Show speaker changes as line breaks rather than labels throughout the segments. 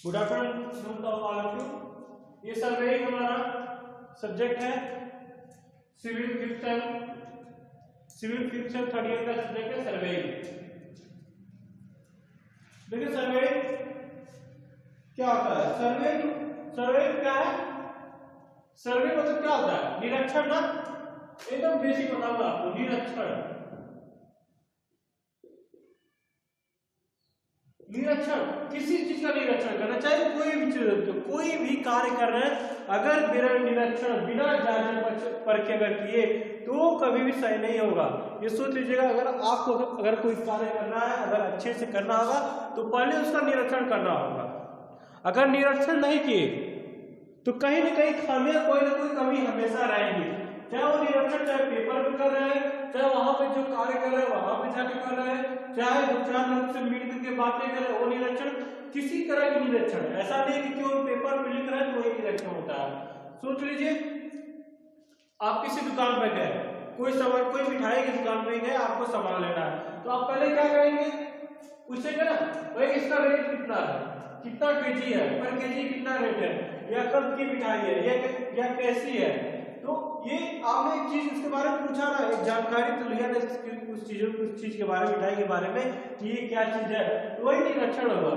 Good afternoon all of you. ये survey हमारा subject है civil fifth sem third year का सब्जेक्ट है सर्वे। देखिए सर्वे क्या होता है। सर्वे क्या है? सर्वे मतलब क्या होता है? निरीक्षण ना, एकदम बेसिक बताऊंगा आपको। निरीक्षण किसी चीज का निरीक्षण करना, चाहे कोई भी चीज, कोई भी कार्य कर रहे हैं, अगर बिना निरीक्षण बिना जांच परखे अगर किए तो कभी भी सही नहीं होगा। ये सोच लीजिएगा, अगर कोई कार्य करना है, अगर अच्छे से करना होगा तो पहले उसका निरीक्षण करना होगा। अगर निरीक्षण नहीं किए तो कहीं न कहीं खामियां, कोई ना कोई कमी हमेशा रहेंगी। चाहे वो निरीक्षण चाहे पेपर पे कर रहे हैं, चाहे वहां पे जो कार्य कर रहे हैं वहां पे जाके कर रहे हैं, चाहे दो चार लोग से मिल करके बातें कर रहे हैं, वो निरीक्षण किसी तरह की निरीक्षण है। ऐसा नहीं कि क्यों पेपर पे लिख रहे हैं तो वही निरीक्षण होता है। सोच लीजिए, आप किसी दुकान पे गए, कोई मिठाई की दुकान पे गए, आपको सामान लेना है, तो आप पहले क्या करेंगे? पूछेंगे ना भाई इसका रेट कितना है, कितना केजी है, पर केजी कितना रेट है, या कब की मिठाई है, या कैसी है। तो ये आपने एक चीज उसके बारे में पूछा ना, एक जानकारी तो लिया ना उस चीज के बारे में, मिठाई के बारे में कि ये क्या चीज है, तो वही निरीक्षण होगा।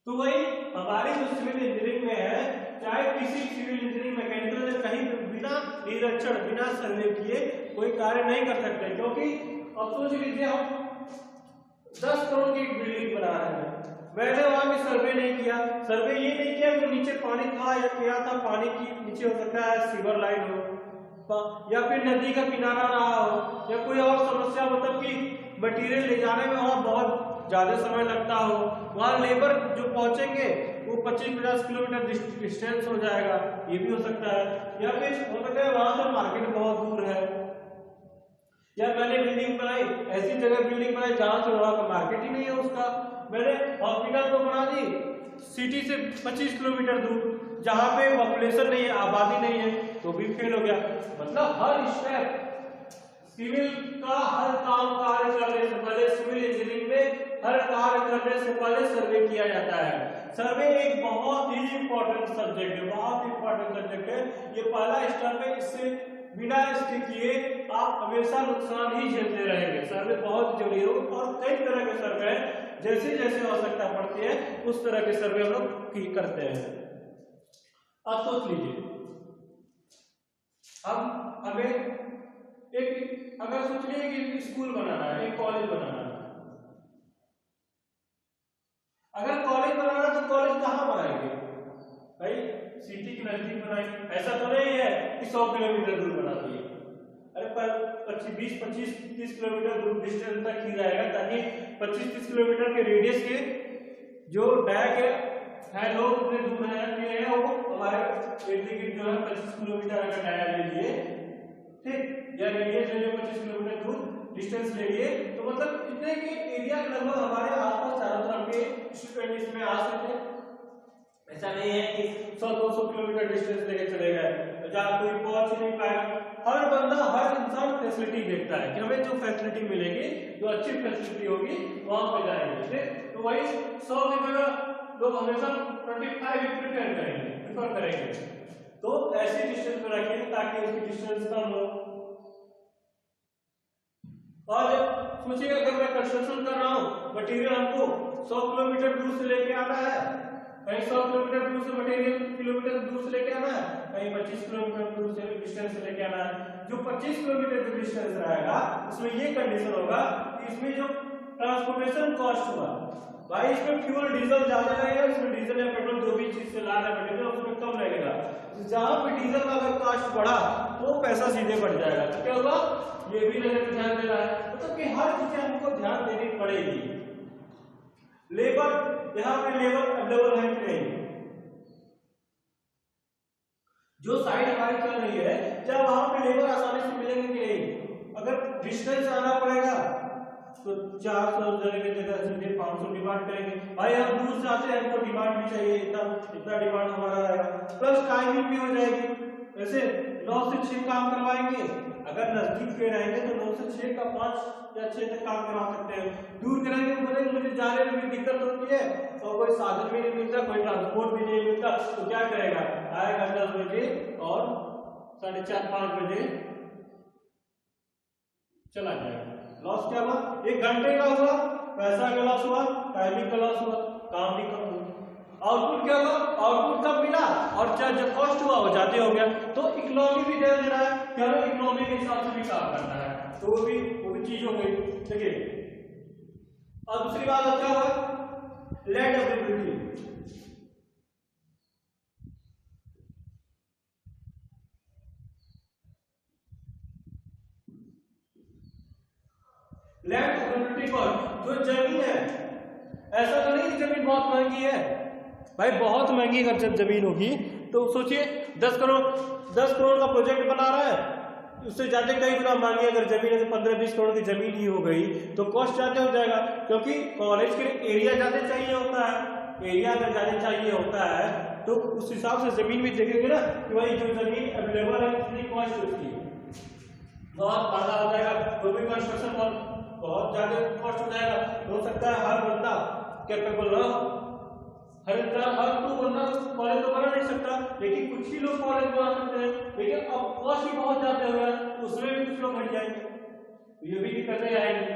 तो वही हमारी जो सिविल इंजीनियरिंग में है, चाहे किसी सिविल इंजीनियरिंग मैकेनिकल में कहीं बिना निरीक्षण बिना सर्वे किए कोई कार्य नहीं कर सकते। क्योंकि अब सोच लीजिए, हम 10 करोड़ की बिल्डिंग बना रहे हैं, मैंने वहां भी सर्वे नहीं किया। सर्वे ये नहीं किया कि नीचे पानी था या क्या था, पानी की नीचे हो सकता है सीवर लाइन हो, या फिर नदी का किनारा रहा हो, या कोई और समस्या, मतलब कि मटेरियल ले जाने में वहां बहुत ज्यादा समय लगता हो, वहां लेबर जो पहुंचेंगे वो 25-50 किलोमीटर डिस्टेंस हो जाएगा, ये भी हो सकता है। या फिर हो सकता है वहां से मार्केट बहुत दूर है, या मैंने बिल्डिंग बनाई, ऐसी जगह बिल्डिंग बनाई जहां से वहां का मार्केट ही नहीं है उसका। मैंने हॉस्पिटल तो बना दी सिटी से 25 किलोमीटर दूर, जहां पे पॉपुलेशन नहीं है, आबादी नहीं है, तो भी फेल हो गया। मतलब हर स्टेप सिविल का, हर काम कार्य करने से पहले, सिविल इंजीनियरिंग में हर कार्य करने से पहले सर्वे किया जाता है। सर्वे एक बहुत ही इंपॉर्टेंट सब्जेक्ट है, बहुत इंपॉर्टेंट सब्जेक्ट है। ये पहला स्टेप है, इससे बिना इसके किए आप हमेशा नुकसान ही झेलते रहेंगे। सर्वे बहुत जरूरी है, और कई तरह के सर्वे हैं, जैसे जैसे आवश्यकता पड़ती है उस तरह के सर्वे हम लोग करते हैं। अब सोच लीजिए, अब हमें अगर सोच लीजिए कि स्कूल बनाना है, एक कॉलेज बनाना है। अगर कॉलेज बनाना है तो कॉलेज कहाँ बनाएंगे भाई? सिटी के नजदीक बनाएंगे? ऐसा तो नहीं है कि 100 किलोमीटर दूर बना दिए। अरे पर 20-25-30 किलोमीटर दूर डिस्टेंस तक ही जाएगा, ताकि 25-30 किलोमीटर के रेडियस के जो डैग है लोग उतने दूर है, वो हमारे एग्जीक्यूटिव जो है 25 किलोमीटर अगर डैग ले लिए, ठीक, या रेडियस ले लो 25 किलोमीटर दूर डिस्टेंस ले लिए, तो मतलब इतने के एरिया लगभग हमारे आसपास चारों तरफ के स्टूडेंट इसमें आ सकते हैं। ऐसा नहीं है कि 100-200 किलोमीटर डिस्टेंस लेके चले गए तो जहाँ कोई पहुंच नहीं पाएगा। हर बंदा, हर इंसान फैसिलिटी देखता है कि हमें जो फैसिलिटी मिलेगी, जो अच्छी फैसिलिटी होगी वहां पे जाएंगे, ठीक। तो वही 100 की जगह लोग हमेशा 25 ही प्रेफर करेंगे। तो ऐसी डिस्टेंस पर रखेंगे ताकि उसकी डिस्टेंस कम हो। और सोचिए, अगर मैं कंस्ट्रक्शन कर रहा हूँ, मटेरियल हमको 100 किलोमीटर दूर से लेके आना है, कहीं 100 किलोमीटर दूर से मटेरियल किलोमीटर दूर से लेके आना है, कहीं 25 किलोमीटर दूर से डिस्टेंस से लेके आना है। जो 25 किलोमीटर का डिस्टेंस रहेगा उसमें ये कंडीशन होगा कि इसमें जो ट्रांसपोर्टेशन कॉस्ट हुआ भाई, इसमें फ्यूल डीजल ज्यादा लगेगा, इसमें डीजल या पेट्रोल जो भी चीज से लाना है मटेरियल उसमें कम लगेगा। जहां पे डीजल का अगर कॉस्ट बढ़ा तो पैसा सीधे बढ़ जाएगा। तो क्या होगा, ये भी नजर पे ध्यान देना है, मतलब कि हर चीजें हमको ध्यान देनी पड़ेगी। लेबर, यहाँ पे लेबर अवेलेबल है कि नहीं, जो साइड हमारी चल रही है क्या वहां पे लेबर आसानी से मिलेंगे कि नहीं? अगर डिस्टेंस आना पड़ेगा तो 400 की जगह सीधे 500 डिमांड करेंगे। भाई हम दूर से आते हैं, हमको डिमांड भी चाहिए, इतना डिमांड हमारा रहेगा, प्लस टाइमिंग भी हो जाएगी। वैसे 9 से 6 काम करवाएंगे, अगर नजदीक के रहेंगे तो 9 से 6 का 5 या 6 तक काम करवा सकते हैं। दूर के रहेंगे बोलेंगे मुझे जाने में भी दिक्कत होती है और कोई साधन भी नहीं मिलता, कोई ट्रांसपोर्ट भी नहीं मिलता, तो क्या करेगा, आएगा 10 बजे और 4:30-5 बजे चला जाएगा। लॉस क्या हुआ, 1 घंटे का हुआ, पैसा का लॉस हुआ, टाइमिंग का लॉस हुआ, काम भी कम हुआ। आउटपुट क्या हुआ, आउटपुट कब मिला और चाहे जो कॉस्ट हुआ वो ज्यादा हो गया। तो इकोनॉमी भी दे रहा है, क्या इकोनॉमी के हिसाब से भी काम करना है, तो वो भी चीज हो गई। देखिए और दूसरी बात क्या हुआ, लैंड अवेलेबिलिटी। लैंड अवेलेबिलिटी पर जो जमीन है, ऐसा तो नहीं जमीन बहुत महंगी है भाई, बहुत महंगी अगर जब जमीन होगी तो सोचिए 10 करोड़ का प्रोजेक्ट बना रहा है, उससे ज्यादा कई गुना महंगी अगर जमीन है, 15-20 करोड़ की जमीन ही हो गई तो कॉस्ट ज्यादा हो जाएगा, क्योंकि कॉलेज के लिए एरिया ज्यादा चाहिए होता है। एरिया अगर ज्यादा चाहिए होता है तो उस हिसाब से जमीन भी देखेंगे ना कि भाई जो जमीन अवेलेबल है कितनी कॉस्ट उसकी बहुत ज्यादा हो जाएगा, तो भी कंस्ट्रक्शन बहुत ज्यादा कॉस्ट हो जाएगा। हो सकता है हर बंदा कैपेबल ना हो, हर कोई बंदा कॉलेज तो बना नहीं सकता, लेकिन कुछ ही लोग कॉलेज बना सकते हैं, लेकिन अब कॉस्ट ही बहुत ज्यादा हो रहा है, उसमें भी कुछ लोग हट जाएंगे, ये भी दिक्कतें आएंगी।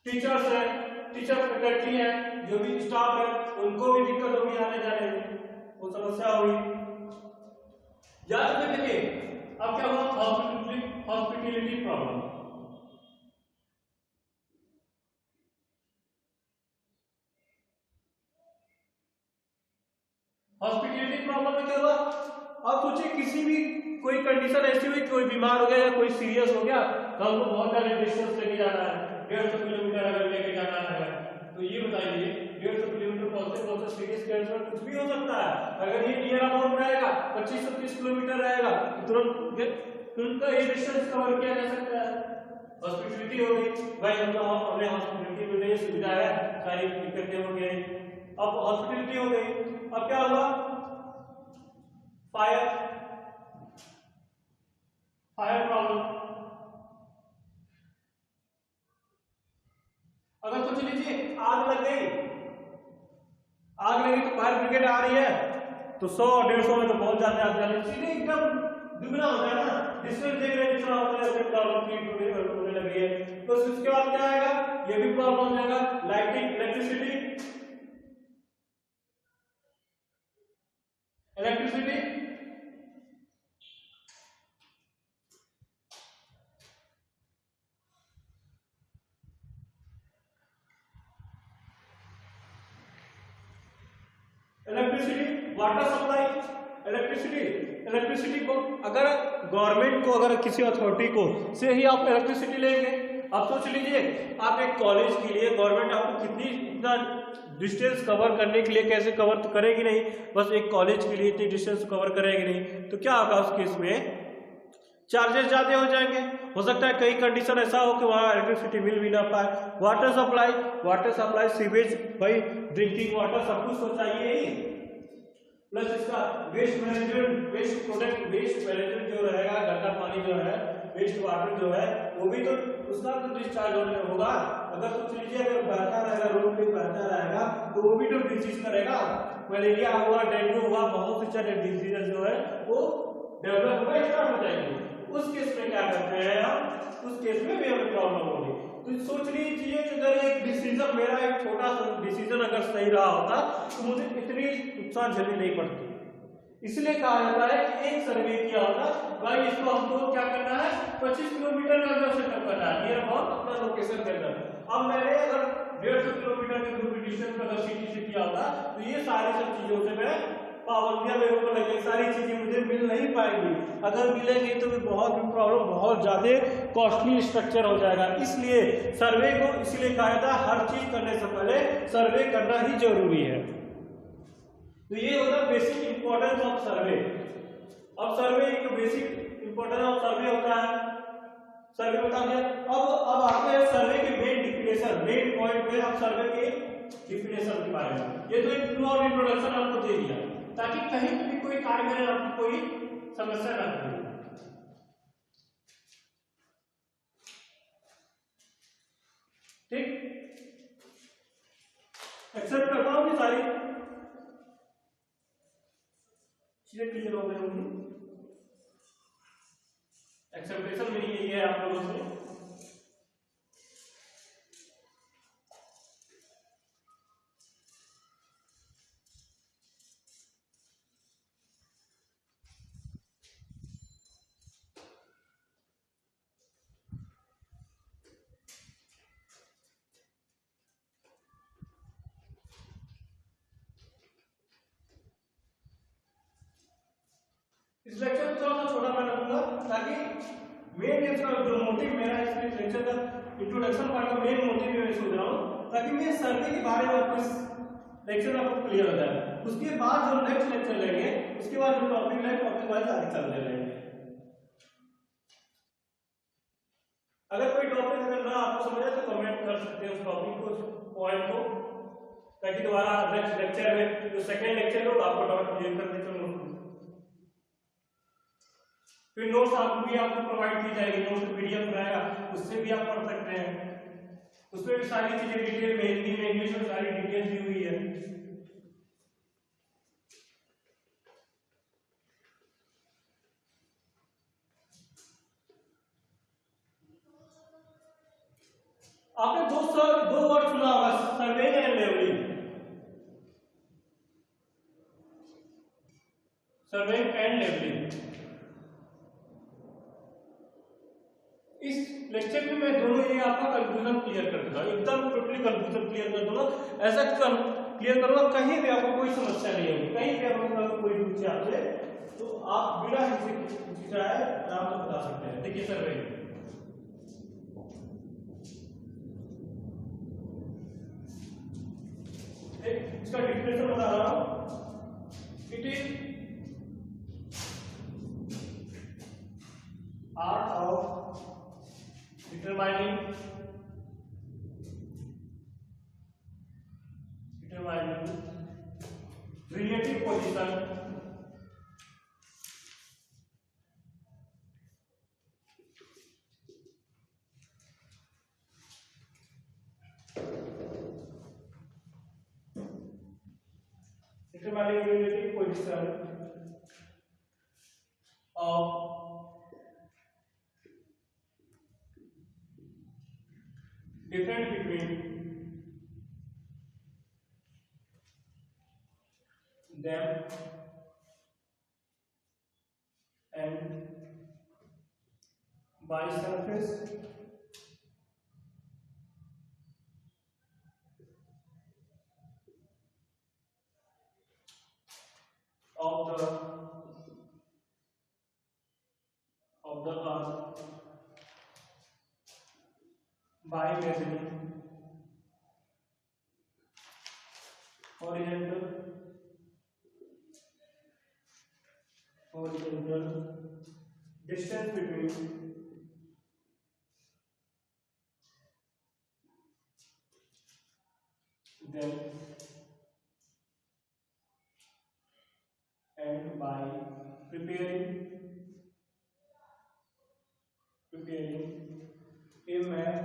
टीचर्स है, टीचर फैकल्टी है, जो भी स्टाफ है उनको भी दिक्कत होगी आने जाने में, वो समस्या होगी। याद रखिए अब क्या हुआ, हॉस्पिटलिटी प्रॉब्लम। हॉस्पिटलिटी प्रॉब्लम में क्या हुआ, अब सोचिए किसी भी कोई कंडीशन ऐसी हुई, कोई बीमार हो गया या कोई सीरियस हो गया तो हमको बहुत ज्यादा डिस्टेंस लेके जाना है, 150 किलोमीटर अगर लेके जाना है तो ये बताइए 150 किलोमीटर पहुंचते सीरियस कैंसर कुछ भी हो सकता है। अगर ये नियर अबाउट रहेगा 25-30 किलोमीटर रहेगा तुरंत का ये डिस्टेंस कवर किया जा सकता है। हॉस्पिटलिटी हो गई भाई, हमने हॉस्पिटलिटी में ये सुविधा है, सारी दिक्कतें हो गई, अब हॉस्पिटलिटी हो गई। अब क्या हुआ, फायर प्रॉब्लम। अगर सोच लीजिए आग लग गई तो फायर ब्रिगेड आ रही है तो 100-150 में तो बहुत ज्यादा आग जाने सीधे एकदम दुगना होता है ना, डिस्टेंस देख रहे हैं जितना होता है उससे प्रॉब्लम क्रिएट होने लगी है। तो उसके बाद क्या आएगा, ये भी प्रॉब्लम हो जाएगा। Lighting, electricity water supply. Electricity को अगर गवर्नमेंट को, अगर किसी अथॉरिटी को से ही आप इलेक्ट्रिसिटी लेंगे। अब सोच लीजिए आप एक कॉलेज के लिए गवर्नमेंट आपको इतना डिस्टेंस कवर करने के लिए कैसे कवर तो करेगी नहीं, बस एक कॉलेज के लिए इतनी डिस्टेंस कवर करेगी नहीं, तो क्या होगा उस केस में चार्जेस ज्यादा हो जाएंगे। हो सकता है कई कंडीशन ऐसा हो कि वहां इलेक्ट्रिसिटी मिल भी ना पाए। वाटर सप्लाई सीवेज, भाई ड्रिंकिंग वाटर सब कुछ तो चाहिए ही, प्लस इसका वेस्ट मैनेजमेंट, वेस्ट मैनेजमेंट जो रहेगा, गंदा पानी जो है, वेस्ट वाटर जो है वो भी तो उसका तो डिस्चार्ज होने होगा। अगर सोच लीजिए अगर बहता रहेगा, रोड पे बहता रहेगा तो वो भी तो डिजीज करेगा, मलेरिया हुआ, डेंगू हुआ, बहुत से सारे डिजीज जो है वो डेवलप होगा, स्टार्ट हो जाएंगे। उस केस में क्या करते हैं हम, उस केस में भी हमें प्रॉब्लम होगी। तो सोच लीजिए कि अगर एक डिसीजन, मेरा एक छोटा सा डिसीजन अगर सही रहा होता तो मुझे इतनी नुकसान झेलनी नहीं पड़ती। इसलिए कहा जाता है कि एक सर्वे किया होता, भाई इसको हमको क्या करना है, 25 किलोमीटर का अंदर सेटअप करना है, नियर अबाउट अपना लोकेशन के अंदर। अब मैंने अगर 150 किलोमीटर के दूर डिस्टेंस अगर सिटी से किया होता तो ये सारी सब चीजों से मैं पाबंदियां मेरे ऊपर लगेगी, सारी चीजें मुझे मिल नहीं पाएंगी। अगर मिलेंगी तो भी बहुत भी प्रॉब्लम, बहुत ज्यादा कॉस्टली स्ट्रक्चर हो जाएगा। इसलिए सर्वे को इसलिए कहा जाता है हर चीज करने से पहले सर्वे करना ही जरूरी है। तो ये होता है बेसिक इंपॉर्टेंस ऑफ सर्वे। अब सर्वे एक बेसिक इंपॉर्टेंस ऑफ सर्वे होता है, सर्वे बता दिया। अब आते हैं सर्वे के मेन डिफिनेशन, मेन पॉइंट पे आप सर्वे के डिफिनेशन के बारे में। ये तो एक इंट्रोडक्शन आपको दे दिया ताकि कहीं भी कोई कार्य में आपको कोई समस्या ना पड़े। ठीक, एक्सेप्ट करता हूँ कि सारी चीजें क्लियर हो गई होंगी। एक्सेप्टेशन मेरी यही है आप लोगों से। इस लेक्चर को थोड़ा सा छोटा मैं रखूंगा ताकि मेन इसका जो मोटिव मेरा इस लेक्चर का इंट्रोडक्शन पार्ट का मेन मोटिव मैं सोच रहा हूँ ताकि मैं सर्वे के बारे में कुछ लेक्चर आपको क्लियर हो जाए। उसके बाद जो नेक्स्ट लेक्चर लेंगे उसके बाद जो टॉपिक है टॉपिक वाइज आगे चलते रहेंगे। अगर कोई टॉपिक अगर ना आपको समझ आए तो कमेंट कर सकते हैं उस टॉपिक को, पॉइंट को, ताकि दोबारा नेक्स्ट लेक्चर में जो सेकंड लेक्चर हो आपको डाउट क्लियर कर दे। फिर नोट्स आपको प्रोवाइड की जाएगी, नोट्स पीडीएफ रहेगा, उससे भी आप पढ़ सकते हैं। उसमें भी सारी चीजें डिटेल में हिंदी में इंग्लिश में सारी डिटेल दी हुई है। आपने दो वर्ड सुना होगा, surveying and levelling. Surveying and levelling, इस लेक्चर में मैं दोनों ये आपका कंफ्यूजन क्लियर कर दूंगा, एकदम टोटली कंफ्यूजन क्लियर कर दूंगा। ऐसा क्लियर करूंगा कहीं भी आपको कोई समस्या नहीं होगी, कहीं भी आपको कोई पूछे आपसे तो आप बिना हिचकिचाए आराम से बता सकते हैं। देखिए सर भाई इसका डिफिनेशन बता रहा हूं। It is art of determining relative position of difference between them and by surface of the earth by measuring horizontal distance between them and by preparing a map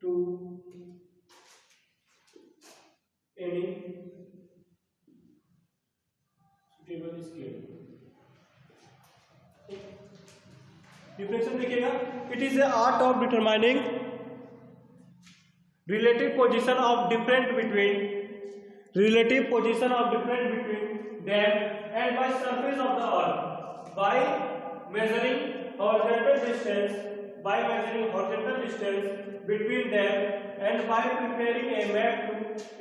to any suitable scale। Definition देखिएगा, it is a art of determining relative position of different between them and by surface of the earth by measuring horizontal distance between them and by preparing a map to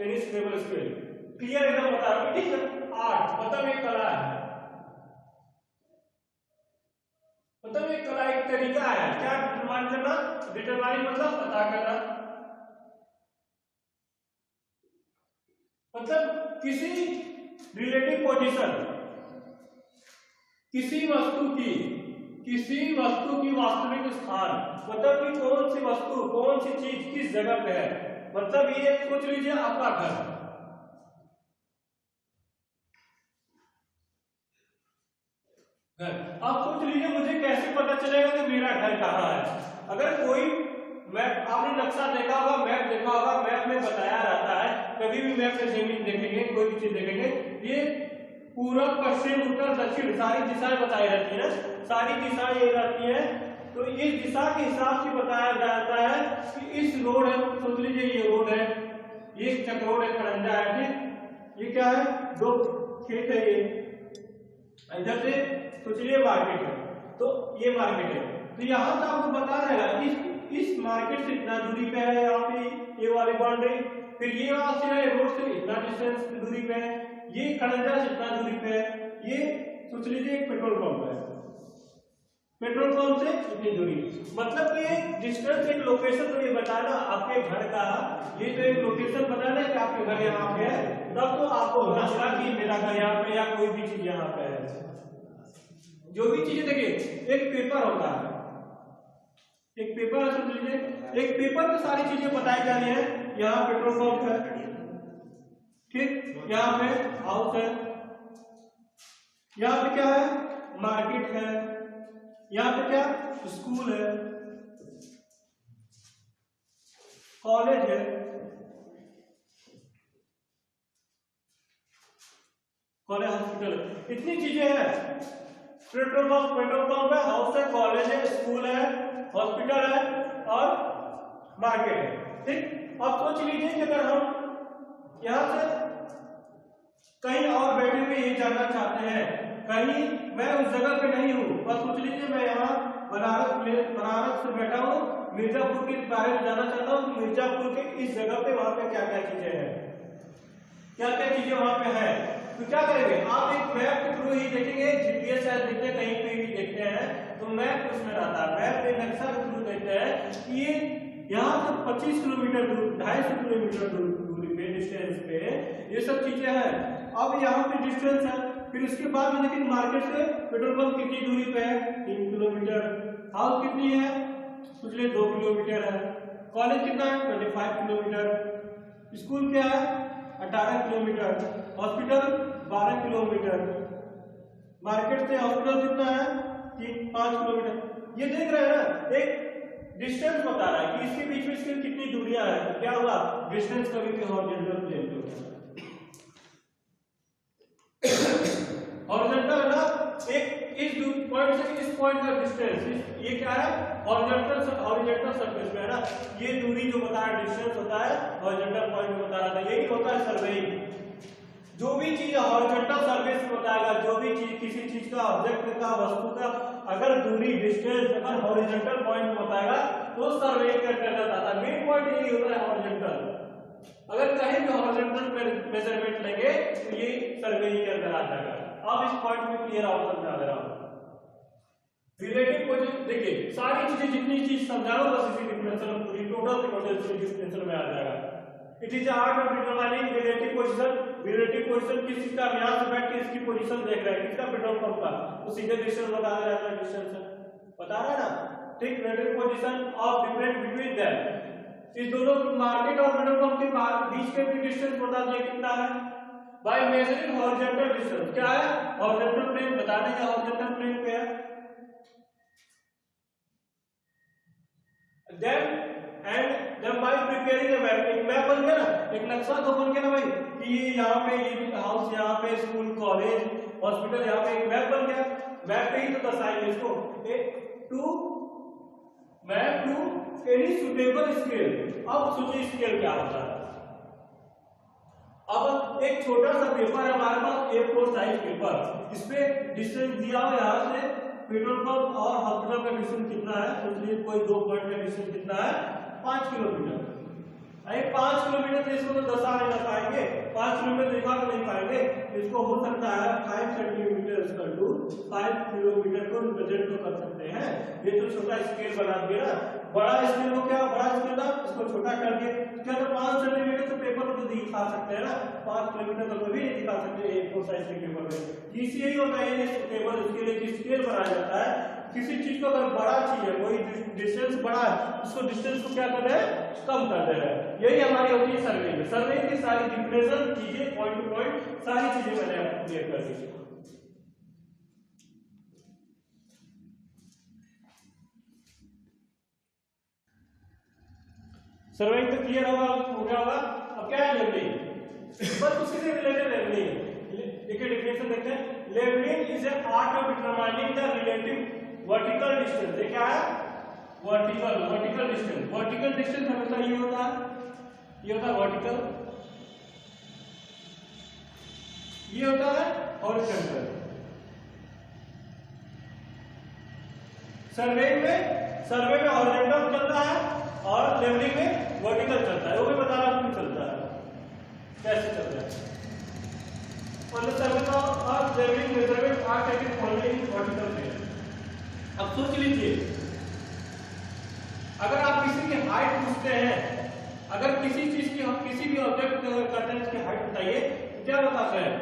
any suitable scale। Clear एकदम बता रहा हूं। ठीक है, art मतलब एक कला है, मतलब एक कला एक तरीका है क्या डिटरमाइन करना। डिटरमाइन मतलब पता करना, मतलब किसी रिलेटिव पोजीशन किसी वस्तु की वास्तविक स्थान, मतलब कि कौन सी वस्तु कौन सी चीज किस जगह पे है। मतलब ये सोच लीजिए आपका घर, घर। अब सोच लीजिए मुझे कैसे पता चलेगा कि मेरा घर कहाँ है। अगर कोई मैप, आपने नक्शा देखा होगा, मैप देखा होगा, मैप में बताया रहता है, कभी भी मैप में जमीन देखेंगे, कोई भी चीज देखेंगे, ये पूरब पश्चिम उत्तर दक्षिण सारी दिशाएं बताई रहती है, सारी दिशाएं ये रहती है। तो इस दिशा के हिसाब से बताया जाता है कि इस रोड है, सोच लीजिए ये रोड है, ये चक्रोड है, खड़ंजा है, ठीक। ये क्या है, दो खेत है, ये इधर से सोचिए मार्केट है, तो ये मार्केट है, तो यहाँ तो आपको बता रहेगा इस मार्केट से इतना दूरी पे है, यहाँ पे ये वाली बाउंड्री, फिर ये वहां से है रोड से इतना डिस्टेंस दूरी पे है, ये खड़ंजा से इतना दूरी पे है, ये सोच लीजिए एक पेट्रोल पंप है, पेट्रोल पंप से इतनी दूरी, मतलब कि एक डिस्टेंस, एक लोकेशन तो ये बताना आपके घर का, ये तो एक लोकेशन बताना है कि आपके घर यहाँ पे है, तब तो आपको पता चला कि मेरा घर यहाँ पे या कोई भी चीज यहाँ पे है। जो भी चीजें देखिए, एक पेपर होता है, एक पेपर समझ लीजिए, एक पेपर में सारी चीजें बताई जा रही है। यहाँ पेट्रोल पंप है, ठीक, यहाँ पे हाउस है, यहाँ पे क्या है, मार्केट है, यहाँ पे क्या, स्कूल है, कॉलेज है, कॉलेज, हॉस्पिटल है, इतनी चीजें हैं। पेट्रोल पंप है, हाउस है, कॉलेज है, स्कूल है, हॉस्पिटल है और मार्केट है, ठीक। अब सोच लीजिए कि अगर हम यहाँ से कहीं और बैठे हुए ये जानना चाहते हैं, कहीं मैं उस जगह पे नहीं हूँ, बस सोच लीजिए मैं यहाँ बनारस से बैठा हूँ, मिर्जापुर के बारे में जानना चाहता हूँ, मिर्जापुर के इस जगह पे वहां पे क्या क्या चीजें हैं, क्या क्या चीजें वहां पे है, तो क्या करेंगे आप, एक मैप के थ्रू ही देखेंगे, जीपीएस देखते हैं, कहीं पे भी देखते हैं तो मैप उसमें रहता है, मैप पे नक्शा के थ्रू देखते हैं कि ये यहाँ से 25 किलोमीटर दूर, 250 किलोमीटर दूरी पे, डिस्टेंस पे ये सब चीजें हैं। अब यहाँ पे डिस्टेंस है, फिर उसके बाद में देखिए मार्केट से पेट्रोल पंप कितनी दूरी पे है, 3 किलोमीटर, हाउस कितनी है, सोच लीजिए 2 किलोमीटर है, कॉलेज कितना है, 25 किलोमीटर, स्कूल क्या है, 18 किलोमीटर, हॉस्पिटल 12 किलोमीटर, मार्केट से हॉस्पिटल कितना है, 3-5 किलोमीटर। ये देख रहे हैं ना, एक डिस्टेंस बता रहा है कि इसके बीच में इसकी कितनी दूरियां हैं, तो क्या होगा, डिस्टेंस कभी भी हॉरिजॉन्टल प्लेन पे होता है, हॉरिजॉन्टल है ना, एक इस पॉइंट से इस पॉइंट का डिस्टेंस, ये क्या है, हॉरिजॉन्टल सरफेस पे है ना, ये दूरी जो बताया डिस्टेंस होता है, हॉरिजॉन्टल पॉइंट बता रहा था, यही होता है सर्वेइंग। जो भी चीज हॉरिजॉन्टल सरफेस पे बताएगा, जो भी चीज, किसी चीज का, ऑब्जेक्ट का, वस्तु का अगर दूरी, डिस्टेंस अगर हॉरिजॉन्टल पॉइंट बताएगा तो सर्वेइंग करना चाहता है, मेन पॉइंट यही होता है हॉरिजॉन्टल। अगर कहीं भी हॉरिजॉन्टल मेजरमेंट लेंगे तो ये सर्वेइंग के अंदर आ जाएगा। अब इस पॉइंट में क्लियर आउट समझा दे रहा हूं, रिलेटिव पोजीशन देखिए, सारी चीजें जितनी चीज समझा रहा हूं बस इसी डिफरेंशियल पूरी टोटल डिफरेंशियल में आ जाएगा। It is art of determining relative position. Relative position किसी का, यहां से बैठ के इसकी पोजीशन देख रहे हैं, किसका, पेट्रोल पंप का, तो सीधे डिस्टेंस बता दे रहा है, डिस्टेंस बता रहा है ना, ठीक। Relative position of different between them, इस दोनों मार्केट और पेट्रोल पंप के बीच के भी डिस्टेंस बता दिया कितना है, बाय मेजरिंग हॉरिजॉन्टल डिस्टेंस। क्या है, हॉरिजॉन्टल प्लेन बता देंगे, हॉरिजॉन्टल प्लेन पे है, जब बाय प्रिपेयरिंग ए मैप, एक मैप बन गया ना, एक नक्शा तो बन गया ना भाई कि यहाँ पे ये हाउस, यहाँ पे स्कूल, कॉलेज, हॉस्पिटल, यहाँ पे एक मैप बन गया, मैप पे ही तो दर्शाएंगे इसको, map to any suitable scale. अब सोचिए स्केल क्या होता है, अब एक छोटा सा पेपर है हमारे पास, A4 साइज पेपर, इसपे डिस्टेंस दिया हुआ, यहाँ से पेट्रोल पंप और हॉस्पिटल का डिस्टेंस कितना है, सोचिए कोई 2 पॉइंट का डिस्टेंस कितना है, 5 किलोमीटर। अरे 5 किलोमीटर तो इसको तो दर्शा नहीं कर पाएंगे, 5 किलोमीटर दिखा तो नहीं पाएंगे, इसको हो सकता है 5 सेंटीमीटर इक्वल टू 5 किलोमीटर को रिप्रेजेंट तो कर सकते हैं। ये तो छोटा स्केल बना दिया, बड़ा स्केल को क्या, बड़ा स्केल था इसको छोटा कर दिया, क्या तो 5 सेंटीमीटर तो पेपर तो दिखा सकते हैं ना, 5 किलोमीटर तो कभी नहीं दिखा सकते A4 साइज के पेपर में। इसी यही होता है, ये टेबल स्केल, एक स्केल बनाया जाता है, किसी चीज को अगर बड़ा चीज है, कोई डिस्टेंस बड़ा है, उसको डिस्टेंस को क्या कर रहे हैं, कम कर दे रहे हैं। यही हमारी होती है सर्वे। सर्वे की सारी डिफरेंशियल चीजें, पॉइंट टू पॉइंट सारी चीजें मैंने क्लियर कर दी। सर्वेइंग तो क्लियर होगा, हो गया होगा। अब क्या है लेवलिंग, बस उसी से रिलेटेड लेवलिंग। देखिए डेफिनेशन देखते हैं, levelling is a art of determining the relative vertical distance. ये क्या है, वर्टिकल डिस्टेंस। वर्टिकल डिस्टेंस हमेशा ये होता है, ये होता है वर्टिकल, ये होता है हॉरिजॉन्टल। सर्वे में हॉरिजॉन्टल चलता है और लेवलिंग में वर्टिकल चलता है। वो भी बता रहा हूं क्यों चलता है, कैसे चलता है। मतलब सर्वे का और levelling measurement are taken following vertical में। अब सोच लीजिए, अगर आप किसी की हाइट पूछते हैं, अगर किसी चीज की, किसी भी ऑब्जेक्ट कहते हैं इसकी हाइट बताइए, क्या बताते हैं,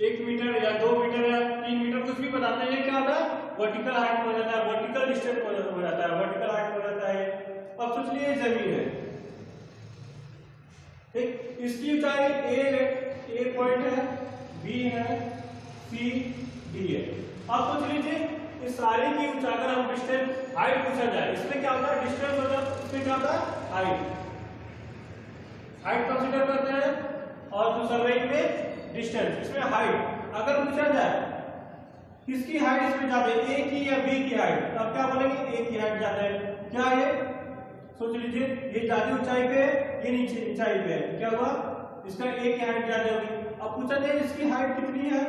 1 मीटर या 2 मीटर या 3 मीटर कुछ भी बताते हैं। ये क्या होता है, वर्टिकल हाइट हो जाता है, वर्टिकल डिस्टेंस हो जाता है, वर्टिकल हाइट हो जाता है। अब सोच लीजिए जमीन है, ठीक, इसकी ऊंचाई ए पॉइंट है, बी है, सी डी है। अब सोच लीजिए इस सारे की ऊंचाई, अगर हम डिस्टेंस हाइट पूछा जाए, इसमें क्या होता है, डिस्टेंस होता है, इसमें क्या होता है, हाइट कंसीडर करते हैं। और जो सर्वेइंग में डिस्टेंस, इसमें हाइट अगर पूछा जाए, किसकी हाइट इसमें ज्यादा है, ए की या बी की हाइट, तब क्या बोलेंगे, ए की हाइट ज्यादा है। क्या है, सोच लीजिए ये ज्यादा ऊंचाई पे है, ये नीचे ऊंचाई पे है, क्या हुआ, इसका ए की हाइट ज्यादा होगी। अब पूछा जाए इसकी हाइट कितनी है,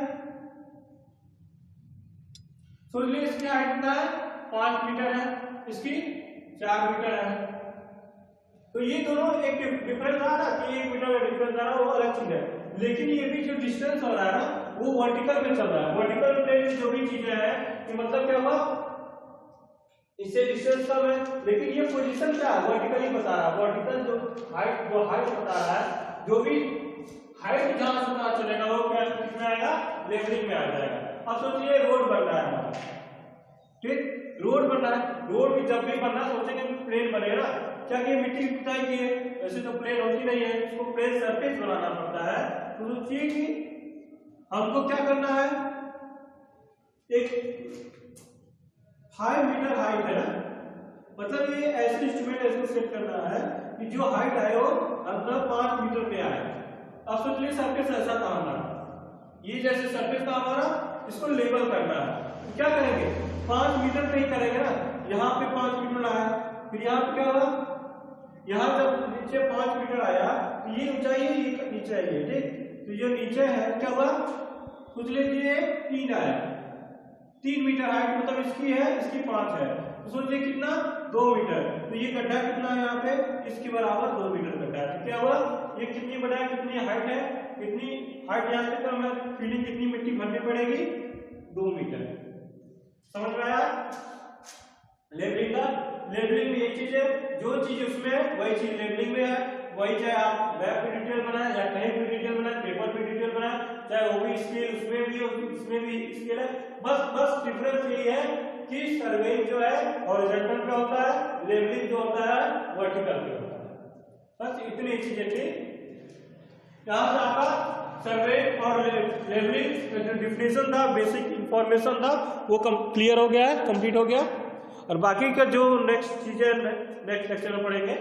सोच लीजिए इसकी हाइट कितना है, 5 मीटर है, इसकी 4 मीटर है। तो ये दोनों एक डिफरेंस आ रहा है कि 1 मीटर का डिफरेंस आ रहा है, वो अलग चीज है। लेकिन ये भी जो डिस्टेंस हो रहा है ना, वो वर्टिकल में चल रहा है। वर्टिकल प्लेन में जो भी चीजें हैं, कि मतलब क्या हुआ, इससे डिस्टेंस कम है, लेकिन ये पोजीशन क्या है, वर्टिकली बता रहा है। वर्टिकल जो हाइट बता रहा है, जो भी हाइट जहां से पता चलेगा वो क्या कितना आएगा, लेवलिंग में आ जाएगा। अब सोचिए रोड बन रहा है हमारा, ठीक, रोड बन रहा है, रोड भी जब भी बन रहा है सोचेंगे प्लेन बनेगा, क्या कि मिट्टी की खुदाई की है, वैसे तो प्लेन होती नहीं है, इसको प्लेन सरफेस बनाना पड़ता है। तो सोचिए कि हमको क्या करना है, एक 5 मीटर हाइट है ना, मतलब ये ऐसे इंस्ट्रूमेंट ऐसे सेट करना है कि जो हाइट आए वो अंदर 5 मीटर पे आए। अब सोच लीजिए सरफेस ऐसा था हमारा, ये जैसे सरफेस था हमारा, इसको लेवल करना है। तो क्या करेंगे, 5 मीटर पे ही करेंगे ना, यहाँ पे 5 मीटर आया, फिर यहाँ पे क्या हुआ, यहाँ जब नीचे 5 मीटर आया तो ये ऊंचाई है, ये नीचे आई है, ठीक, तो ये नीचे है, क्या हुआ, सोच लीजिए 3 आया, 3 मीटर हाइट, मतलब इसकी है, इसकी 5 है, तो सोचिए कितना, 2 मीटर। तो ये गड्ढा कितना है यहाँ पे, इसके बराबर 2 मीटर गड्ढा है। तो क्या हुआ, ये कितनी बड़ा है, कितनी हाइट है, कितनी हाइट यहाँ से, तो हमें फीलिंग कितनी मिट्टी भरनी पड़ेगी, 2 मीटर। समझ में आया लेवलिंग का। लेवलिंग में यही चीज है, जो चीज उसमें है वही चीज लेवलिंग में है। वही चाहे आप वेब पे डिटेल बनाए या कहीं भी डिटेल बनाए, पेपर पे डिटेल बनाए, चाहे वो भी स्केल उसमें भी इसमें भी स्केल है। बस डिफरेंस यही है कि सर्वेइंग जो है हॉरिजॉन्टल पे होता है, लेवलिंग जो होता है वर्टिकल पे होता है। बस इतनी चीजें थी। यहाँ से आपका सर्वे और लेवलिंग का जो डिफिनेशन था, बेसिक इंफॉर्मेशन था, वो क्लियर हो गया है, कंप्लीट हो गया। और बाकी का जो नेक्स्ट चीजें नेक्स्ट लेक्चर में पढ़ेंगे।